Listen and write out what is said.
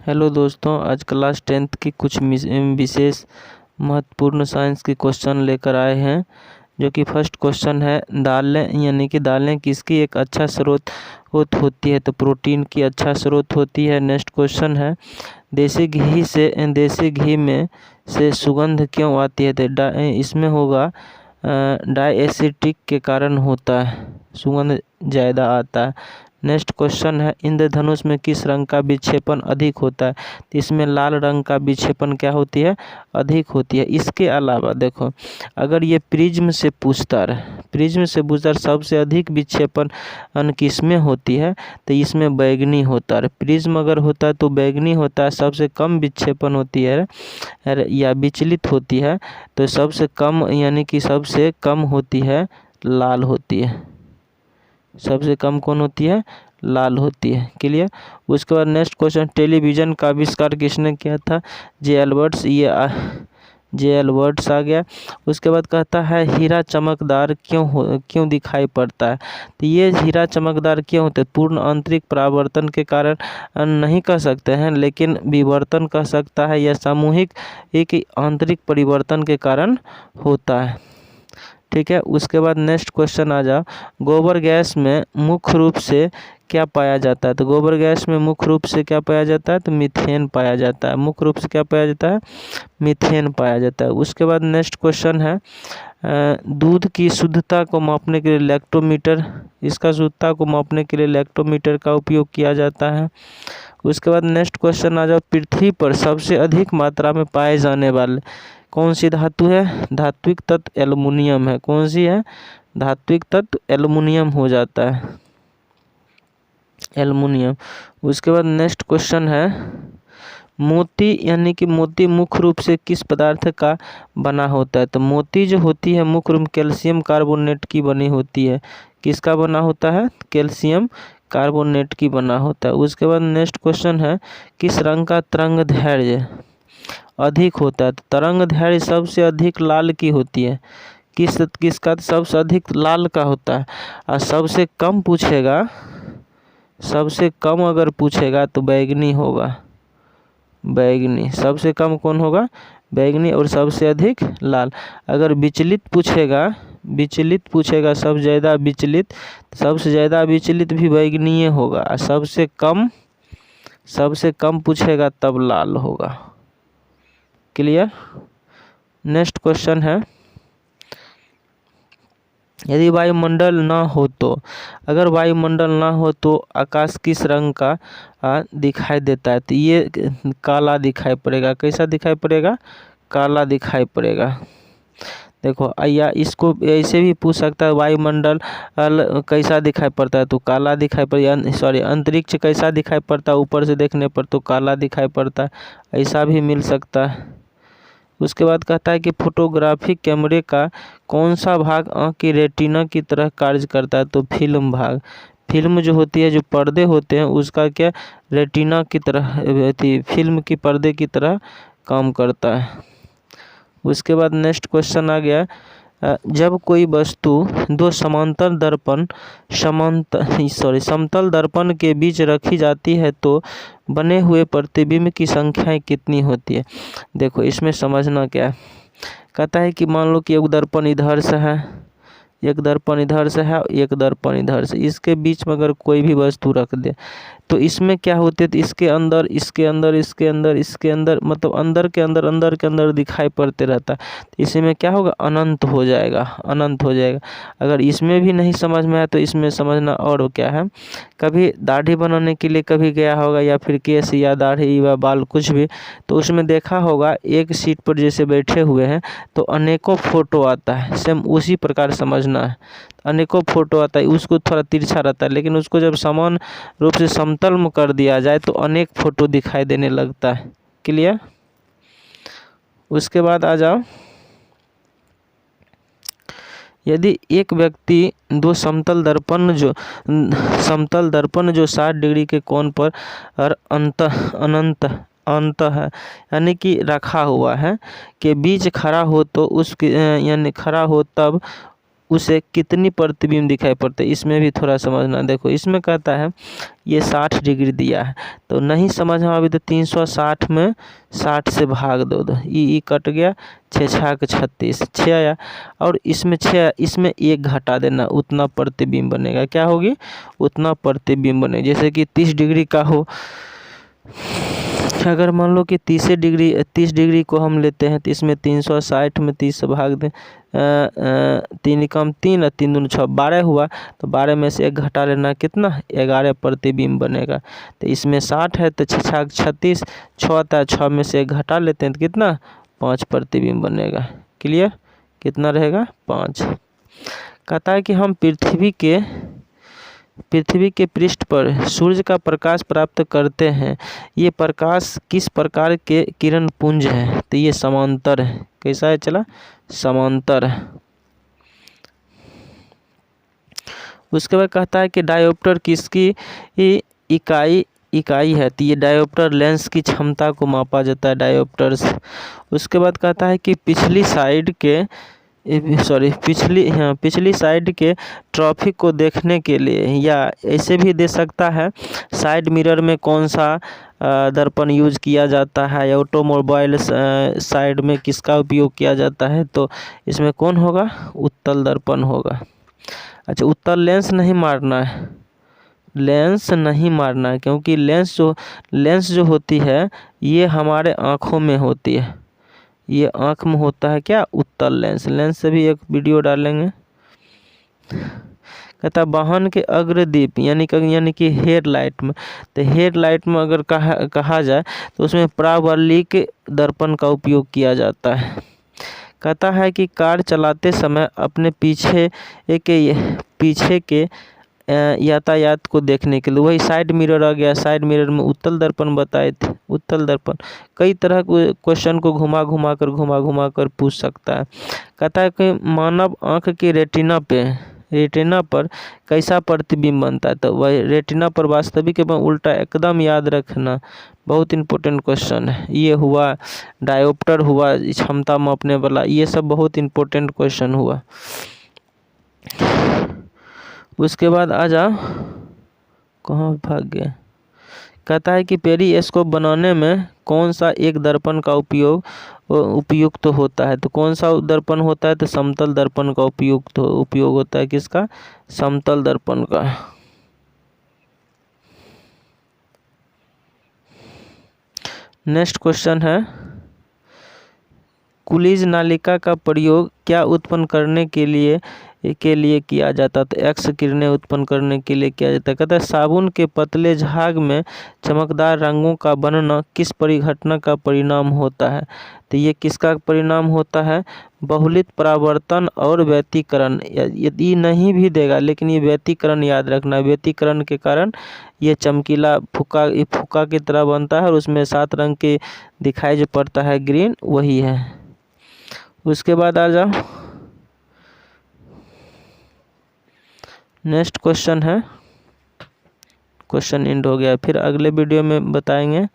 Hello दोस्तों, आज class 10th की कुछ विशेष महत्वपूर्ण साइंस के क्वेश्चन लेकर आए हैं। जो कि फर्स्ट क्वेश्चन है, दालें यानी कि दालें किसकी एक अच्छा स्रोत होती है? तो प्रोटीन की अच्छा स्रोत होती है। नेक्स्ट क्वेश्चन है, देसी घी में से सुगंध क्यों आती है? तो इसमें होगा डायएसिटिक के कारण होता है, सुगंध ज़्यादा आता है। नेक्स्ट क्वेश्चन है, इंद्रधनुष में किस रंग का विक्षेपण अधिक होता है? तो इसमें लाल रंग का विक्षेपण क्या होती है? अधिक होती है। इसके अलावा देखो, अगर ये प्रिज्म से पूछता सबसे अधिक विक्षेपण किस में होती है? तो इसमें बैगनी होता है। प्रिज्म अगर होता है तो बैगनी होता है। सबसे कम विक्षेपण होती है या विचलित होती है तो सबसे कम यानी कि सबसे कम होती है लाल होती है। सबसे कम कौन होती है? लाल होती है। क्लियर। उसके बाद नेक्स्ट क्वेश्चन, टेलीविज़न का आविष्कार किसने किया था? जे एल्बर्ट्स आ गया। उसके बाद कहता है, हीरा चमकदार क्यों दिखाई पड़ता है? तो ये हीरा चमकदार क्यों होते हैं? पूर्ण आंतरिक परावर्तन के कारण नहीं कह सकते हैं, लेकिन विवर्तन कह सकता है या सामूहिक एक आंतरिक परिवर्तन के कारण होता है। ठीक है। उसके बाद नेक्स्ट क्वेश्चन आ जाओ, गोबर गैस में मुख्य रूप से क्या पाया जाता है? तो गोबर गैस में मुख्य रूप से क्या पाया जाता है? तो मीथेन पाया जाता है। मुख्य रूप से क्या पाया जाता है? मीथेन पाया जाता है। उसके बाद नेक्स्ट क्वेश्चन है, दूध की शुद्धता को मापने के लिए लैक्टोमीटर, इसका शुद्धता को मापने के लिए लैक्टोमीटर का उपयोग किया जाता है। उसके बाद नेक्स्ट क्वेश्चन आ जाओ, पृथ्वी पर सबसे अधिक मात्रा में पाए जाने वाले कौन सी धातु है? धात्विक तत्व एल्युमिनियम है। कौन सी है? धात्विक तत्व एल्युमिनियम हो जाता है, एल्युमिनियम। उसके बाद नेक्स्ट क्वेश्चन है, मोती यानी कि मोती मुख्य रूप से किस पदार्थ का बना होता है? तो मोती जो होती है मुख्य रूप कैल्शियम कार्बोनेट की बनी होती है। किसका बना होता है? कैल्शियम कार्बोनेट की बना होता है। उसके बाद नेक्स्ट क्वेश्चन है, किस रंग का तरंग दैर्ध्य अधिक होता है? तो तरंग दैर्ध्य सबसे अधिक लाल की होती है। किसका सबसे अधिक लाल का होता है। और सबसे कम अगर पूछेगा तो बैगनी होगा। बैगनी सबसे कम कौन होगा? बैगनी। और सबसे अधिक लाल। अगर विचलित पूछेगा सबसे ज़्यादा विचलित भी बैगनी होगा। और सबसे कम पूछेगा तब लाल होगा। क्लियर। नेक्स्ट क्वेश्चन है, यदि वायुमंडल ना हो तो, अगर वायुमंडल ना हो तो आकाश किस रंग का दिखाई देता है? तो ये काला दिखाई पड़ेगा। कैसा दिखाई पड़ेगा? काला दिखाई पड़ेगा। देखो, या इसको ऐसे भी पूछ सकता है, वायुमंडल कैसा दिखाई पड़ता है? तो काला दिखाई पड़ेगा। सॉरी, अंतरिक्ष कैसा दिखाई पड़ता है? ऊपर से देखने पर तो काला दिखाई पड़ता है। ऐसा भी मिल सकता है। उसके बाद कहता है कि फोटोग्राफिक कैमरे का कौन सा भाग आँख की रेटिना की तरह कार्य करता है? तो फिल्म भाग। फिल्म जो होती है, जो पर्दे होते हैं, उसका क्या रेटिना की तरह फिल्म की पर्दे की तरह काम करता है। उसके बाद नेक्स्ट क्वेश्चन आ गया, जब कोई वस्तु दो समतल दर्पण के बीच रखी जाती है तो बने हुए प्रतिबिंब की संख्याएं कितनी होती है? देखो, इसमें समझना क्या है। कहता है कि मान लो कि एक दर्पण इधर से है, एक दर्पण इधर से है, एक दर्पण इधर से। इसके बीच में अगर कोई भी वस्तु रख दे तो इसमें क्या होते है? तो इसके अंदर मतलब अंदर के अंदर दिखाई पड़ते रहता है। तो इसी में क्या होगा? अनंत हो जाएगा। अगर इसमें भी नहीं समझ में आया तो इसमें समझना और क्या है, कभी दाढ़ी बनाने के लिए कभी गया होगा, या फिर केस या दाढ़ी या बाल कुछ भी, तो उसमें देखा होगा एक सीट पर जैसे बैठे हुए हैं तो अनेकों फोटो आता है। सेम उसी प्रकार समझना है। अनेकों फोटो आता है, उसको थोड़ा तिरछा रहता है, लेकिन उसको जब समान रूप से समतल में कर दिया जाए तो अनेक फोटो दिखाई देने लगता है। क्लियर। उसके बाद आ जाओ, यदि एक व्यक्ति दो समतल दर्पण जो 60 डिग्री के कोण पर अनंत है यानी कि रखा हुआ है के बीच खड़ा हो तो उसके यानी खड़ा हो तब उसे कितनी प्रतिबिंब दिखाई पड़ते हैं, इसमें भी थोड़ा समझना। देखो इसमें कहता है ये 60 डिग्री दिया है, तो नहीं समझ में अभी तो 360 में 60 से भाग दो ई कट गया, 6 छाक 36 6 आया, और इसमें 6, इसमें 1 घटा देना, उतना प्रतिबिंब बनेगा। क्या होगी? उतना प्रतिबिंब बनेगा। जैसे कि 30 डिग्री का हो, अगर मान लो कि 30 डिग्री को हम लेते हैं तो इसमें 360 में 30 से भाग दें, 3 कम 3 और 3 दूनी 6, 12 हुआ, तो 12 में से 1 घटा लेना, कितना? 11 प्रतिबिंब बनेगा। तो इसमें 60 है तो 6 छाक 36, 6 आता है, 6 में से 1 घटा लेते हैं तो कितना? 5 प्रतिबिंब बनेगा। क्लियर? कितना रहेगा? 5। कहता है कि हम पृथ्वी के पृष्ठ पर सूर्य का प्रकाश प्राप्त करते हैं, ये प्रकाश किस प्रकार के किरण पुंज है? तो ये समांतर है। कैसा है? चला, समांतर है। उसके बाद कहता है कि डायोप्टर किसकी इकाई है? तो ये डायोप्टर लेंस की क्षमता को मापा जाता है, डायोप्टर्स। उसके बाद कहता है कि पिछली साइड के ट्रैफिक को देखने के लिए, या ऐसे भी दे सकता है, साइड मिरर में कौन सा दर्पण यूज किया जाता है, या ऑटोमोबाइल साइड में किसका उपयोग किया जाता है? तो इसमें कौन होगा? उत्तल दर्पण होगा। अच्छा, उत्तल लेंस नहीं मारना है, लेंस नहीं मारना है, क्योंकि लेंस जो होती है ये हमारे आँखों में होती है, ये आँख में होता है क्या? उत्तल लेंस। लेंस से भी एक वीडियो डालेंगे। कहता है वाहन के अग्रदीप यानी कि हेडलाइट में, तो हेडलाइट में अगर कहा जाए तो उसमें परावर्लिक दर्पण का उपयोग किया जाता है। कहता है कि कार चलाते समय अपने पीछे के यातायात को देखने के लिए, वही साइड मिरर आ गया। साइड मिरर में उत्तल दर्पण बताए थे। उत्तल दर्पण कई तरह के क्वेश्चन को घुमा घुमा कर पूछ सकता है। कहता है कि मानव आँख के रेटिना पर कैसा प्रतिबिंब बनता है? तो वह रेटिना पर वास्तविक एवं उल्टा, एकदम याद रखना, बहुत इंपॉर्टेंट क्वेश्चन है। ये हुआ डायोप्टर, हुआ क्षमता मापने वाला, ये सब बहुत इंपॉर्टेंट क्वेश्चन हुआ। उसके बाद आ जाओ, कहाँ भाग गया। कहता है कि पेरिस्कोप बनाने में कौन सा एक दर्पण का उपयुक्त होता है? तो कौन सा दर्पण होता है? तो समतल दर्पण का उपयोग होता है। किसका? समतल दर्पण का। नेक्स्ट क्वेश्चन है, कुलीज नालिका का प्रयोग क्या उत्पन्न करने के लिए किया जाता? तो एक्स किरणें उत्पन्न करने के लिए किया जाता है। कहता है साबुन के पतले झाग में चमकदार रंगों का बनना किस परिघटना का परिणाम होता है? तो ये किसका परिणाम होता है? बहुलित परावर्तन और व्यतिकरण। यदि नहीं भी देगा लेकिन ये व्यतिकरण याद रखना, व्यतिकरण के कारण ये चमकीला फुक्का की तरह बनता है, और उसमें 7 रंग के दिखाई जो पड़ता है ग्रीन, वही है। उसके बाद आ जाओ, नेक्स्ट क्वेश्चन है, क्वेश्चन एंड हो गया। फिर अगले वीडियो में बताएंगे